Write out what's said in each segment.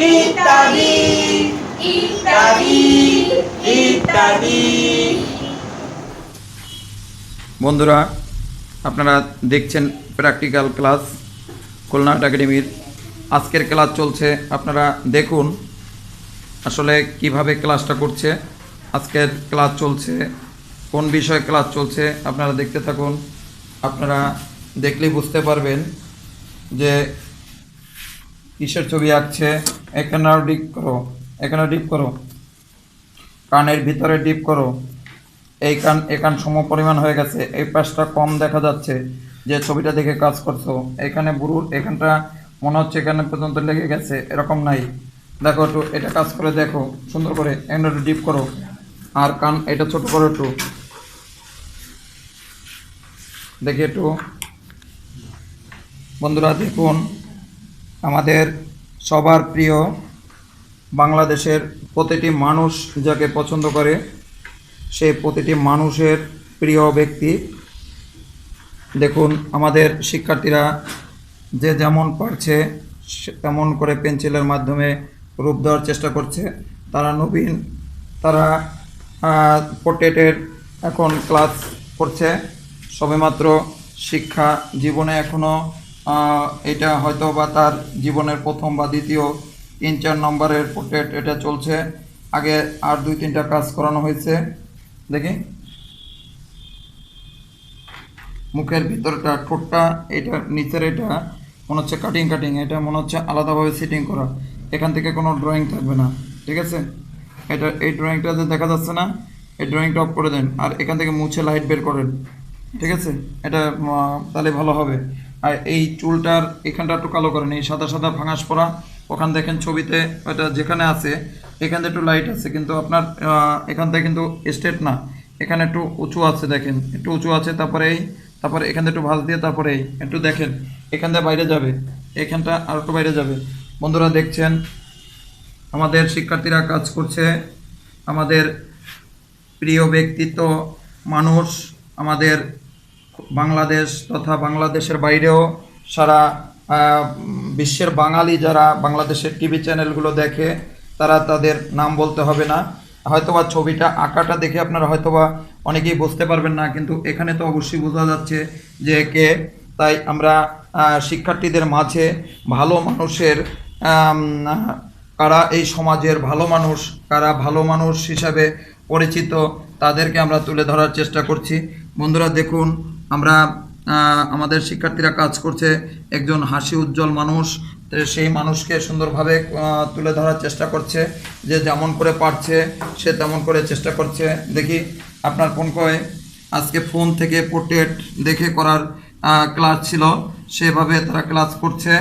ইত্যাদি ইত্যাদি ইত্যাদি। বন্ধুরা, আপনারা দেখছেন প্র্যাকটিক্যাল ক্লাস খুলনা একাডেমির। আজকের ক্লাস চলছে, আপনারা দেখুন আসলে কিভাবে ক্লাসটা করছে। আজকের ক্লাস চলছে, কোন বিষয়ে ক্লাস চলছে আপনারা দেখতে থাকুন। আপনারা দেখলেই বুঝতে পারবেন যে কিসের ছবি আঁকছে। এখানেও ডিপ করো, এখানে ডিপ করো, কানের ভিতরে ডিপ করো। এই কান এখান সম পরিমাণ হয়ে গেছে, এই পাশটা কম দেখা যাচ্ছে যে ছবিটা দেখে কাজ করছো। এখানে বুড়ুর এখানটা মনে হচ্ছে এখানে পর্যন্ত লেগে গেছে, এরকম নাই। দেখো একটু এটা কাজ করে দেখো সুন্দর করে, এখানে একটু ডিপ করো। আর কান এটা ছোট করো একটু, দেখি একটু। বন্ধুরা দেখুন, আমাদের সবার প্রিয় বাংলাদেশের প্রতিটি মানুষ যাকে পছন্দ করে, সেই প্রতিটি মানুষের প্রিয় ব্যক্তি। দেখুন আমাদের শিক্ষার্থীরা যে যেমন পারছে তেমন করে পেন্সিলের মাধ্যমে রূপ দেওয়ার চেষ্টা করছে। তারা নবীন, তারা পোর্ট্রেটের এখন ক্লাস করছে, সবেমাত্র শিক্ষা জীবনে এখনও এটা হয়তো বা তার জীবনের প্রথম বা দ্বিতীয় 3-4 নম্বরের পোর্ট্রেট এটা চলছে। আগে আর 2-3টা কাজ করানো হয়েছে। দেখি মুখের ভিতরটা, ঠোঁটটা, এটা নিচের এটা মনে হচ্ছে কাটিং, এটা মনে হচ্ছে আলাদাভাবে সেটিং করা। এখান থেকে কোনো ড্রয়িং থাকবে না, ঠিক আছে? এটা এই ড্রয়িংটা যে দেখা যাচ্ছে না, এই ড্রয়িংটা অফ করে দেন আর এখান থেকে মুছে লাইট বের করেন, ঠিক আছে? এটা তাহলে ভালো হবে। আর এই চুলটার এখানটা একটু কালো করেন, এই সাদা সাদা ভাঙাস পড়া ওখান দেখেন ছবিতে, ওটা যেখানে আছে এখানে একটু লাইট আছে, কিন্তু আপনার এখান থেকে কিন্তু স্ট্রেট না, এখানে একটু উঁচু আছে, দেখেন একটু উঁচু আছে। তারপরে এখান থেকে একটু ভাঁজ দিয়ে তারপরে একটু দেখেন এখান থেকে বাইরে যাবে, এখানটা আর একটু বাইরে যাবে। বন্ধুরা দেখছেন আমাদের শিক্ষার্থীরা কাজ করছে। আমাদের প্রিয় ব্যক্তিত্ব মানুষ, আমাদের বাংলাদেশ তথা বাংলাদেশের বাইরেও সারা বিশ্বের বাঙালি যারা বাংলাদেশের টিভি চ্যানেলগুলো দেখে, তারা তাদের নাম বলতে হবে না। হয়তোবা ছবিটা আঁকাটা দেখে আপনারা হয়তোবা অনেকেই বুঝতে পারবেন না, কিন্তু এখানে তো অবশ্যই বোঝা যাচ্ছে যে কে। তাই আমরা শিক্ষার্থীদের মাঝে ভালো মানুষের কারা এই সমাজের ভালো মানুষ, কারা ভালো মানুষ হিসাবে পরিচিত, তাদেরকে আমরা তুলে ধরার চেষ্টা করছি। বন্ধুরা দেখুন, আমরা আমাদের শিক্ষার্থীরা কাজ করছে, একজন হাসি উজ্জ্বল মানুষ, সেই মানুষকে সুন্দরভাবে তুলে ধরার চেষ্টা করছে। যে যেমন করে পারছে সে তেমন করে চেষ্টা করছে। দেখি আপনার ফোন কয়ে আজকে ফোন থেকে পোর্ট্রেট দেখে করার ক্লাস ছিল, সেভাবে তারা ক্লাস করছে,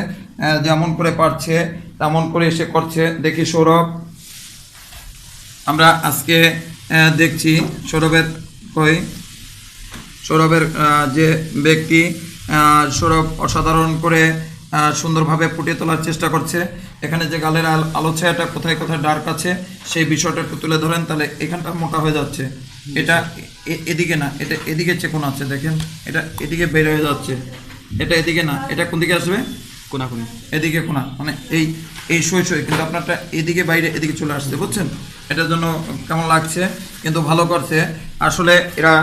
যেমন করে পারছে তেমন করে এসে করছে। দেখি সৌরভ, আমরা আজকে দেখছি সৌরভের যে ব্যক্তি, সৌরভ অসাধারণ করে সুন্দরভাবে ফুটিয়ে তোলার চেষ্টা করছে। এখানে যে গালের আলো ছায়াটা কোথায় কোথায় ডার্ক আছে সেই বিষয়টা একটু তুলে ধরেন, তাহলে এখানটা মোটা হয়ে যাচ্ছে। এটা এদিকে না, এটা এদিকে চেকন আছে, দেখেন এটা এদিকে বের হয়ে যাচ্ছে, এটা এদিকে না, এটা কোন দিকে আসবে? কোনাকুনি, এদিকে কোনা, মানে এই সই, কিন্তু আপনারটা এদিকে বাইরে এদিকে চলে আসছে, বুঝছেন? এটার জন্য কেমন লাগছে, কিন্তু ভালো করছে। আসলে এরা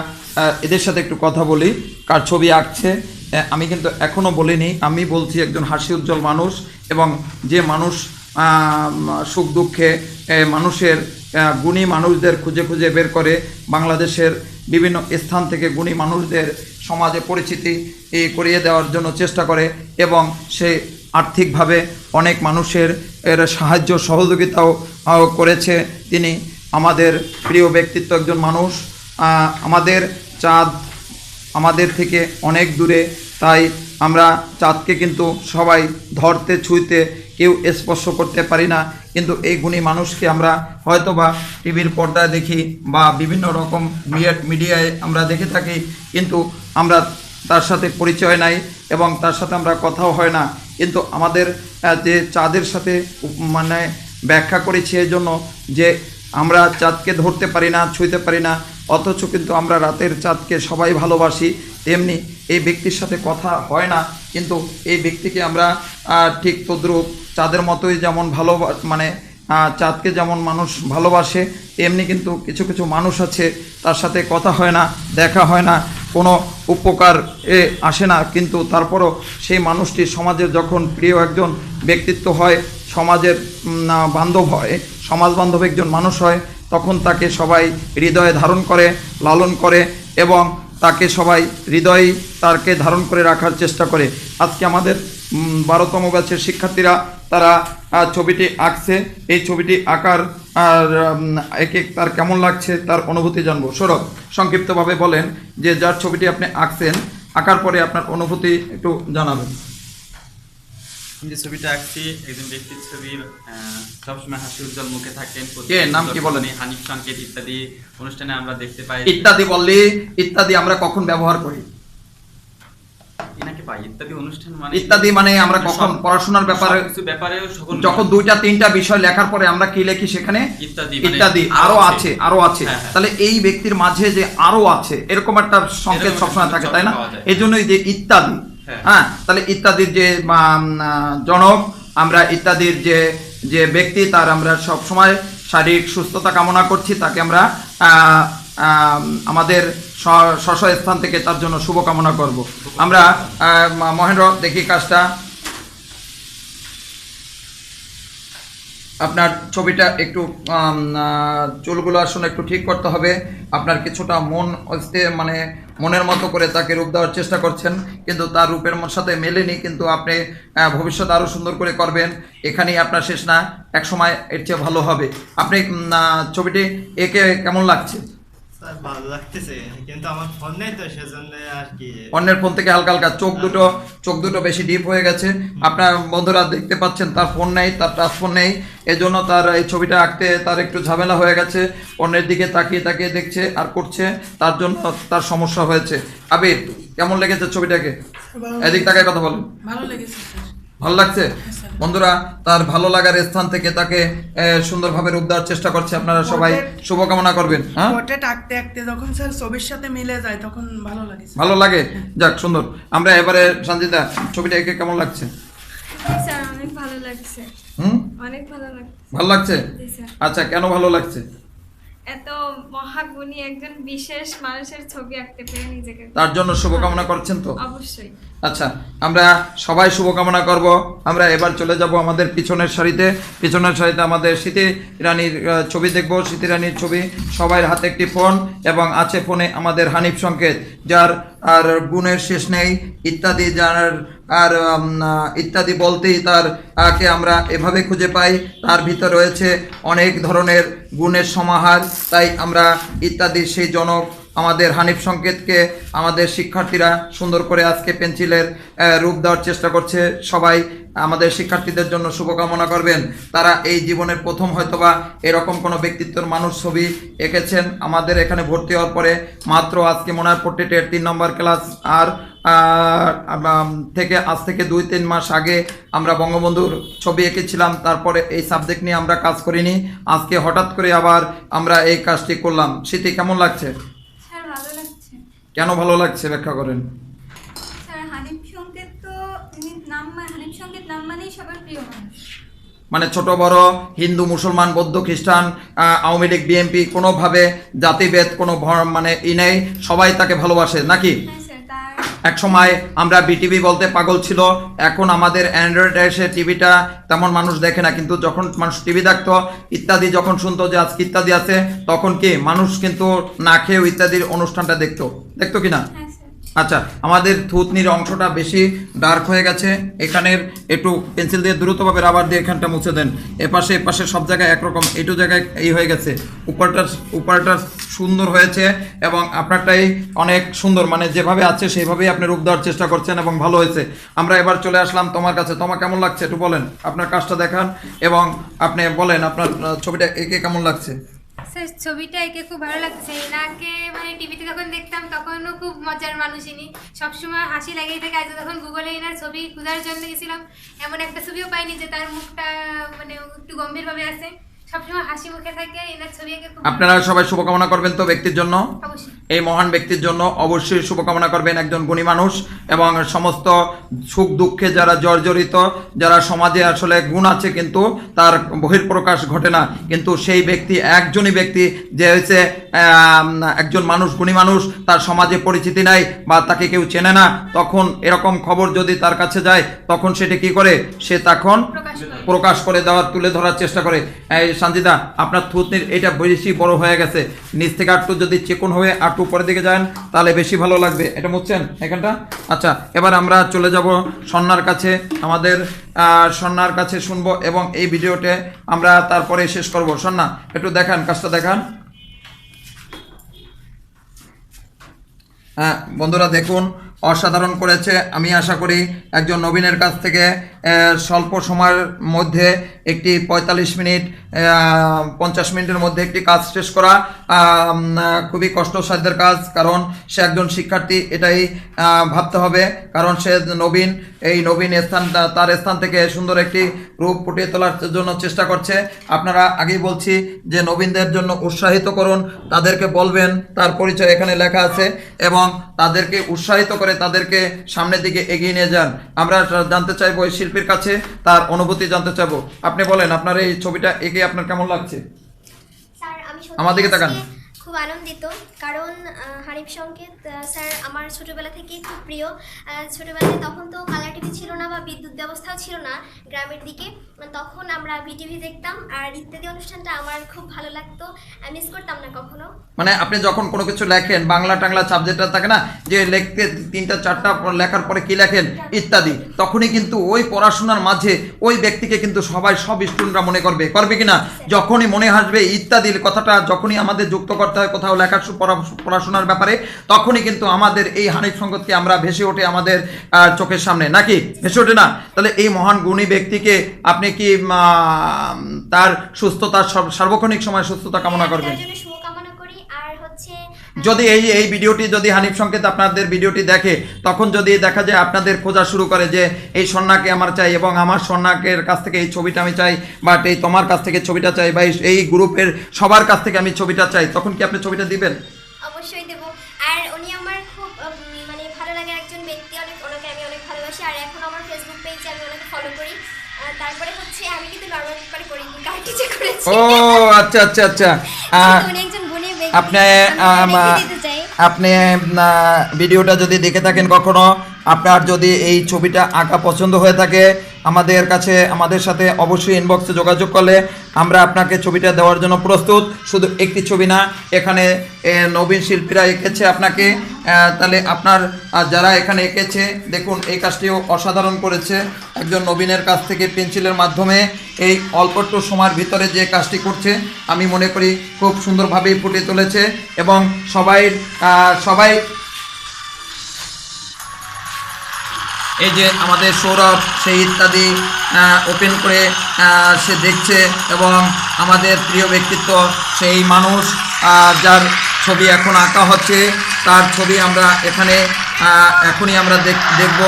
এদের সাথে একটু কথা বলি, কার ছবি আঁকছে আমি কিন্তু এখনও বলিনি। আমি বলছি একজন হাসি উজ্জ্বল মানুষ, এবং যে মানুষ সুখ দুঃখে মানুষের গুণী মানুষদের খুঁজে খুঁজে বের করে, বাংলাদেশের বিভিন্ন স্থান থেকে গুণী মানুষদের সমাজে পরিচিতি করিয়ে দেওয়ার জন্য চেষ্টা করে, এবং সে আর্থিকভাবে অনেক মানুষের সাহায্য সহযোগিতাও করেছে। তিনি আমাদের প্রিয় ব্যক্তিত্ব একজন মানুষ। আমাদের চাঁদ আমাদের থেকে অনেক দূরে, তাই আমরা চাঁদকে কিন্তু সবাই ধরতে ছুঁইতে কেউ স্পর্শ করতে পারি না, কিন্তু এই গুণী মানুষকে আমরা হয়তোবা টিভির পর্দায় দেখি বা বিভিন্ন রকম মিডিয়ায় আমরা দেখে থাকি, কিন্তু আমরা তার সাথে পরিচয় নাই এবং তার সাথে আমরা কথাও হয় না। কিন্তু আমাদের যে চাঁদের সাথে মানে ব্যাখ্যা করেছি এই জন্য যে আমরা চাঁদকে ধরতে পারি না, ছুঁইতে পারি না, অথচ কিন্তু আমরা রাতের চাঁদকে সবাই ভালোবাসি। তেমনি এই ব্যক্তির সাথে কথা হয় না, কিন্তু এই ব্যক্তিকে আমরা ঠিক তদ্রূপ চাঁদের মতোই যেমন ভালো মানে চাঁদকে যেমন মানুষ ভালোবাসে, এমনি কিন্তু কিছু কিছু মানুষ আছে তার সাথে কথা হয় না, দেখা হয় না, কোনো উপকার আসে না, কিন্তু তারপরও সেই মানুষটি সমাজের যখন প্রিয় একজন ব্যক্তিত্ব হয়, সমাজের বান্ধব হয়, সমাজ বান্ধব একজন মানুষ হয়, তখন তাকে সবাই হৃদয়ে ধারণ করে, লালন করে এবং তাকে সবাই হৃদয়ে তাকে ধারণ করে রাখার চেষ্টা করে। আজকে আমাদের 12তম ব্যাচের শিক্ষার্থীরা তারা ছবিটি আঁকছে। এই ছবিটি আঁকার আর একে তার কেমন লাগছে তার অনুভূতি জানবো। সৌরভ, সংক্ষিপ্তভাবে বলেন যে যার ছবিটি আপনি আঁকছেন, আঁকার পরে আপনার অনুভূতি একটু জানাবেন। যে ছবিটা আঁকছি একজন ব্যক্তির ছবি, সবসময় হাসি উজ্জ্বল মুখে থাকেন। নাম কি বলেন? হানিফ সংকেত। ইত্যাদি অনুষ্ঠানে আমরা দেখতে পাই। ইত্যাদি বললে ইত্যাদি আমরা কখন ব্যবহার করি? এনাকে পাই ইত্যাদি অনুষ্ঠান মানে ইত্যাদি মানে আমরা কখন পড়াশোনার ব্যাপারে কিছু ব্যাপারেও যখন 2টা-3টা বিষয় লেখার পরে আমরা কি লিখি সেখানে ইত্যাদি ইত্যাদি আরো আছে, আরো আছে। তাহলে এই ব্যক্তির মাঝে যে আরো আছে এরকম একটা সংকেত সবসময় থাকে, তাই না? এই জন্যই যে ইত্যাদি। হ্যাঁ, তাহলে ইত্যাদির যে জনক, আমরা ইত্যাদির যে ব্যক্তি তার আমরা সব সময় শারীরিক সুস্থতা কামনা করছি, তাকে আমরা আমাদের স্ব স্থান থেকে তার জন্য শুভকামনা করব। আমরা মহেন্দ্র দেখি কাজটা, আপনার ছবিটা একটু চুলগুলো আসলে একটু ঠিক করতে হবে। আপনার কিছুটা মানে মনের মতো করে তাকে রূপ দেওয়ার চেষ্টা করছেন, কিন্তু তার রূপের সাথে মেলেনি, কিন্তু আপনি ভবিষ্যতে আরও সুন্দর করে করবেন। এখানেই আপনার শেষ না, এক সময় এর চেয়ে ভালো হবে। আপনি ছবিটি একে কেমন লাগছে? ভালো লাগতেছে, কিন্তু আমার ফোন নেই তো সেজন্য আর কি। অন্যের ফোন থেকে হালকা হালকা চোখ দুটো বেশি ডিপ হয়ে গেছে। আপনার বন্ধুরা দেখতে পাচ্ছেন তার ফোন নেই, তার টাচ ফোন নেই, এজন্য তার এই ছবিটা আঁকতে তার একটু ঝামেলা হয়ে গেছে। অন্যের দিকে তাকিয়ে তাকিয়ে দেখছে আর করছে, তার জন্য তার সমস্যা হয়েছে। আবির, কেমন লেগেছে ছবিটাকে? এদিক তাকায় কথা বলেন। ভালো লেগেছে স্যার। ভালো লাগছে? বন্ধুরা, তার ভালো লাগার স্থান থেকে তাকে সুন্দরভাবে রূপ দেওয়ার চেষ্টা করছে। আপনারা সবাই শুভকামনা করবেন। হ্যাঁ, পোর্ট্রেট আঁকতে আঁকতে যখন স্যার ছবির সাথে মিলে যায় তখন ভালো লাগে। ভালো লাগে? যাক, সুন্দর। আমরা এবারে সঞ্জিতা, ছবিটা একে কেমন লাগছে? স্যার অনেক ভালো লাগছে। অনেক ভালো লাগছে। ভালো লাগছে? আচ্ছা, কেন ভালো লাগছে? এত মহাগুণী একজন বিশেষ মানুষের ছবি আঁকতে পেরে নিজেকে তার জন্য শুভকামনা করছেন তো? অবশ্যই। আচ্ছা, আমরা সবাই শুভকামনা করব। আমরা এবার চলে যাব আমাদের পিছনের সারিতে। আমাদের স্মৃতি রানীর ছবি দেখব। স্মৃতি রানীর ছবি, সবাই হাতে একটি ফোন এবং আছে ফোনে আমাদের হানিফ সংকেত, যার আর গুণের শেষ নেই। ইত্যাদি, যার আর ইত্যাদি বলতেই কে আমরা এভাবে খুঁজে পাই, তার ভিতর রয়েছে অনেক ধরনের গুণের সমাহার। তাই আমরা ইত্যাদির সেই জনক আমাদের হানিফ সংকেতকে আমাদের শিক্ষার্থীরা সুন্দর করে আজকে পেন্সিলের রূপ দেওয়ার চেষ্টা করছে। সবাই আমাদের শিক্ষার্থীদের জন্য শুভকামনা করবেন। তারা এই জীবনের প্রথম হয়তোবা এরকম কোনো ব্যক্তিত্বের মানুষ ছবি এঁকেছেন। আমাদের এখানে ভর্তি হওয়ার পরে মাত্র আজকে মনে হয় পোর্ট্রেটের 3 নম্বর ক্লাস, আর আজ থেকে 2-3 মাস আগে আমরা বঙ্গবন্ধুর ছবি এঁকেছিলাম। তারপরে এই সাবজেক্ট নিয়ে আমরা কাজ করিনি। আজকে হঠাৎ করে আবার আমরা এই কাজটি করলাম। স্মৃতি, কেমন লাগছে? স্যার ভালো লাগছে। কেন ভালো লাগছে ব্যাখ্যা করেন। স্যার হানিফ সংকেত তো হানিফ সংকেত নাম মানেই সবার প্রিয় মানুষ। মানে ছোট বড়, হিন্দু, মুসলমান, বৌদ্ধ, খ্রিস্টান, আওয়ামী লীগ, বিএনপি, কোনোভাবে জাতিভেদ কোনো মানে নেই, সবাই তাকে ভালোবাসে নাকি? এক সময় আমরা বিটিভি বলতে পাগল ছিল, এখন আমাদের অ্যান্ড্রয়েড এসে টিভিটা তেমন মানুষ দেখে না, কিন্তু যখন মানুষ টিভি দেখতো, ইত্যাদি যখন শুনতো যে আজকে ইত্যাদি আছে, তখন কি মানুষ কিন্তু না খেয়েও ইত্যাদির অনুষ্ঠানটা দেখতো কিনা? আচ্ছা, আমাদের থুতনির অংশটা বেশি ডার্ক হয়ে গেছে, এখানের একটু পেন্সিল দিয়ে দ্রুতভাবে রাবার দিয়ে এখানটা মুছে দেন। এপাশে সব জায়গায় একরকম, এইটু জায়গায় এই হয়ে গেছে। উপরটা সুন্দর হয়েছে এবং আপনারটাই অনেক সুন্দর, মানে যেভাবে আছে সেইভাবেই আপনি রূপ দেওয়ার চেষ্টা করছেন এবং ভালো হয়েছে। আমরা এবার চলে আসলাম তোমার কাছে। তোমার কেমন লাগছে একটু বলেন, আপনার কাজটা দেখান এবং আপনি বলেন আপনার ছবিটা এঁকে কেমন লাগছে। স্যার ছবিটা এঁকে খুব ভালো লাগছে। এনাকে মানে টিভিতে যখন দেখতাম তখনও খুব মজার মানুষ, ইনি সবসময় হাসি লাগিয়ে থাকে। আজ যখন গুগলে এনার ছবি খোঁজার জন্য গেছিলাম, এমন একটা ছবিও পাইনি যে তার মুখটা মানে একটু গম্ভীরভাবে আছে। সবসময় হাসি মুখে থাকে, এনার ছবি এঁকে খুব আপনারা সবাই শুভকামনা করবেন তো ব্যক্তির জন্য, অবশ্যই। এই মহান ব্যক্তির জন্য অবশ্যই শুভকামনা করবেন। একজন গুণী মানুষ এবং সমস্ত সুখ দুঃখে যারা জর্জরিত, যারা সমাজে আসলে গুণ আছে কিন্তু তার বহিঃপ্রকাশ ঘটে না, কিন্তু সেই ব্যক্তি একজনই ব্যক্তি যে হয়েছে একজন মানুষ, গুণী মানুষ, তার সমাজে পরিচিতি নাই বা তাকে কেউ চেনে না, তখন এরকম খবর যদি তার কাছে যায় তখন সেটা কি করে, সে তখন প্রকাশ করে দেওয়ার, তুলে ধরার চেষ্টা করে। এই সঞ্জিদা, আপনার থুতনির এটা বেশি বড় হয়ে গেছে, নিচ থেকে একটু যদি চিকন হয়ে একটু উপরের দিকে যান তাহলে বেশি ভালো লাগবে। এটা মুছছেন এখানটা? আচ্ছা, এবার আমরা চলে যাব সন্ন্যার কাছে, আমাদের সন্ন্যার কাছে শুনবো এবং এই ভিডিওতে আমরা তারপরে শেষ করব। সন্না, একটু দেখান, কাজটা দেখান। হ্যাঁ বন্ধুরা, দেখুন অসাধারণ করেছে। আমি আশা করি একজন নবীনের কাছ থেকে স্বল্প সময়ের মধ্যে একটি 45 মিনিট 50 মিনিটের মধ্যে একটি কাজ শেষ করা খুবই কষ্টসাধ্যের কাজ, কারণ সে একজন শিক্ষার্থী, এটাই ভাবতে হবে, কারণ সে নবীন। এই নবীন স্থান, তার স্থান থেকে সুন্দর একটি রূপ ফুটিয়ে তোলার জন্য চেষ্টা করছে। আপনারা আগেই বলছি যে নবীনদের জন্য উৎসাহিত করুন, তাদেরকে বলবেন, তার পরিচয় এখানে লেখা আছে, এবং তাদেরকে উৎসাহিত করে তাদেরকে সামনের দিকে এগিয়ে নিয়ে যান। আমরা জানতে চাইবো এই শিল্পীর কাছে তার অনুভূতি জানতে চাইবো। আপনি বলেন, আপনার এই ছবিটা এঁকে আপনার কেমন লাগছে? স্যার, আমি আমার দিকে তাকান। খুব আনন্দিত, কারণ হানিফ সংকেত স্যার আমার ছোটবেলা থেকেই খুব প্রিয়। ছোটবেলায় তখন তো কালার টিভি ছিল না বা বিদ্যুৎ ব্যবস্থাও ছিল না গ্রামের দিকে, তখন আমরা বিটিভি দেখতাম, আর ইত্যাদি অনুষ্ঠানটা আমার খুব ভালো লাগতো, মিস করতাম না কখনো। মানে আপনি যখন কোনো কিছু লেখেন, বাংলা টাংলা সাবজেক্টটা থাকে না, যে লিখতে 3টা 4টা লেখার পরে কি লেখেন ইত্যাদি, তখনই কিন্তু ওই পড়াশোনার মাঝে ওই ব্যক্তিকে কিন্তু সবাই, সব স্টুডেন্টরা মনে করবে, করবে কিনা? যখনই মনে আসবে ইত্যাদির কথাটা, যখনই আমাদের যুক্ত করতে হয় কোথাও লেখার পড়াশোনার ব্যাপারে, তখনই কিন্তু আমাদের এই হানিফ সংকেতকে আমরা ভেসে ওঠে আমাদের চোখের সামনে, নাকি ভেসে ওঠে না? তাহলে এই মহান গুণী ব্যক্তিকে আপনি কি তার সুস্থতা, সার্বক্ষণিক সময় সুস্থতা কামনা করবেন? তার জন্য শুভকামনা করি। আর হচ্ছে যদি এই ভিডিওটি, যদি হানিফ সংকেত আপনাদের ভিডিওটি দেখে, তখন যদি দেখা যায় আপনাদের খোঁজা শুরু করে যে এই সন্নাকে আমার চাই, এবং আমার সন্নাকের কাছ থেকে এই ছবিটা আমি চাই, বাট এই তোমার কাছ থেকে ছবিটা চাই, বা এই গ্রুপের সবার কাছ থেকে আমি ছবিটা চাই, তখন কি আপনি ছবিটা দিবেন? অবশ্যই দেব। আর উনি আমার খুব মানে ভালো লাগে একজন ব্যক্তি, ওনাকে আমি অনেক ভালোবাসি। আর এখন আমার ফেসবুক পেজে আমি ওনাকে ফলো করি। তারপরে হচ্ছে আমি কিন্তু নরমাল পেপারে করি, কার কিছু করেছি। ও আচ্ছা আচ্ছা আচ্ছা, উনি একজন গুণী ব্যক্তি, আপনি ভিডিওটা যদি দেখে থাকেন কখনো, আপনার যদি এই ছবিটা আঁকা পছন্দ হয়ে থাকে, আমাদের সাথে অবশ্যই ইনবক্সে যোগাযোগ করলে আমরা আপনাকে ছবিটা দেওয়ার জন্য প্রস্তুত। শুধু একটি ছবি না, এখানে নবীন শিল্পীরা এঁকেছে আপনাকে, তাহলে আপনার যারা এখানে এঁকেছে, দেখুন এই কাজটিও অসাধারণ করেছে একজন নবীনের কাছ থেকে পেন্সিলের মাধ্যমে এই অল্প একটু সময়ের ভিতরে যে কাজটি করছে, আমি মনে করি খুব সুন্দরভাবেই ফুটিয়ে তুলেছে। এবং সবাই এই যে আমাদের সৌরভ, সেই ইত্যাদি ওপেন করে সে দেখছে, এবং আমাদের প্রিয় ব্যক্তিত্ব, সেই মানুষ যার ছবি এখন আঁকা হচ্ছে, তার ছবি আমরা এখানে এখনই আমরা দেখব।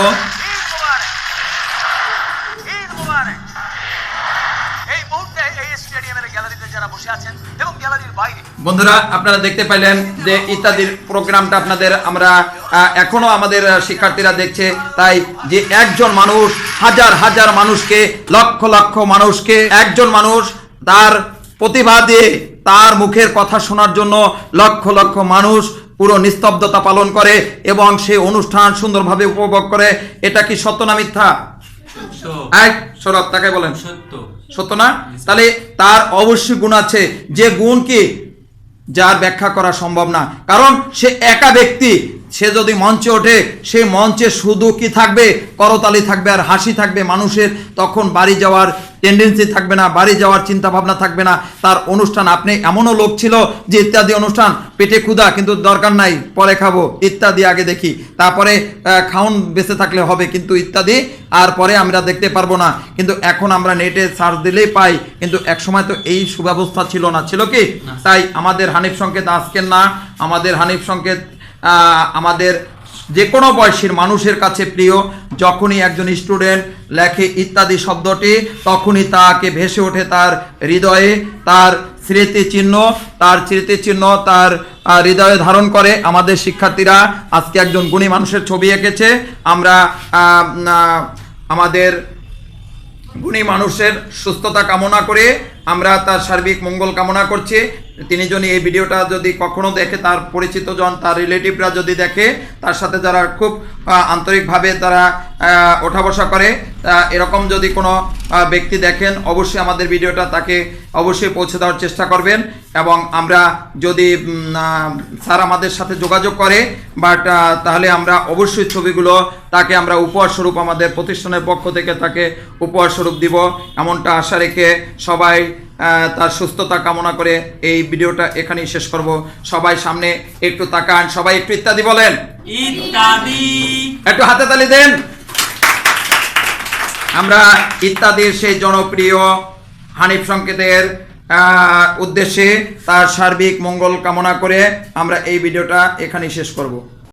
বন্ধুরা, আপনারা দেখতে পাইলেন যে ইত্যাদির প্রোগ্রামটা আপনাদের আমরা এখনো আমাদের শিক্ষার্থীরা দেখছে, তাই যে একজন মানুষ হাজার হাজার মানুষকে, লক্ষ লক্ষ মানুষকে, একজন মানুষ তার প্রতিভা দিয়ে তার মুখের কথা শোনার জন্য লক্ষ লক্ষ মানুষ পুরো নিস্তব্ধতা পালন করে এবং সে অনুষ্ঠান সুন্দরভাবে উপভোগ করে। এটা কি সত্য না মিথ্যা? সৌরভ, তাকে বলেন সত্য। সত্য না? তাহলে তার অবশ্যই গুণ আছে, যে গুণ কি যার ব্যাখ্যা করা সম্ভব না, কারণ সে একা ব্যক্তি। সে যদি মঞ্চে ওঠে, সে মঞ্চে শুধু কি থাকবে, করতালি থাকবে আর হাসি থাকবে মানুষের, তখন বাড়ি যাওয়ার টেন্ডেন্সি থাকবে না, বাড়ি যাওয়ার চিন্তা ভাবনা থাকবে না। তার অনুষ্ঠান, আপনি এমনও লোক ছিল যে ইত্যাদি অনুষ্ঠান পেটে ক্ষুধা, কিন্তু দরকার নাই, পরে খাবো, ইত্যাদি আগে দেখি, তারপরে খাউন বেঁচে থাকলে হবে, কিন্তু ইত্যাদি আর পরে আমরা দেখতে পারবো না। কিন্তু এখন আমরা নেটে সার্চ দিলেই পাই, কিন্তু একসময় তো এই সুব্যবস্থা ছিল না, ছিল কি? তাই আমাদের হানিফ সংকেত আজকের না, আমাদের হানিফ সংকেত আমাদের যে কোনো বয়সের মানুষের কাছে প্রিয়। যখনই একজন স্টুডেন্ট লেখে ইত্যাদি শব্দটি, তখনই তাকে ভেসে ওঠে তার হৃদয়ে, তার স্মৃতিচিহ্ন, তার হৃদয়ে ধারণ করে। আমাদের শিক্ষার্থীরা আজকে একজন গুণী মানুষের ছবি এঁকেছে। আমরা আমাদের গুণী মানুষের সুস্থতা কামনা করে আমরা তার সার্বিক মঙ্গল কামনা করছি। তিনি যদি এই ভিডিওটা যদি কখনো দেখে, তার পরিচিত জন, তার রিলেটিভরা যদি দেখে, তার সাথে যারা খুব আন্তরিকভাবে তারা ওঠা বসা করে, এরকম যদি কোনো ব্যক্তি দেখেন, অবশ্যই আমাদের ভিডিওটা তাকে অবশ্যই পৌঁছে দেওয়ার চেষ্টা করবেন। এবং আমরা যদি স্যার আমাদের সাথে যোগাযোগ করে তাহলে আমরা অবশ্যই ছবিগুলো তাকে আমরা উপহার স্বরূপ আমাদের প্রতিষ্ঠানের পক্ষ থেকে তাকে উপহার স্বরূপ দিব, এমনটা আশা রেখে সবাই তার সুস্থতা কামনা করে এই ভিডিওটা এখানেই শেষ করব। সবাই সামনে একটু তাকান, সবাই একটু ইত্যাদি বলেন, ইত্যাদি, একটু হাতে তালি দেন। আমরা ইত্যাদির সেই জনপ্রিয় হানিফ সংকেতের উদ্দেশ্যে তার সার্বিক মঙ্গল কামনা করে আমরা এই ভিডিওটা এখানেই শেষ করব।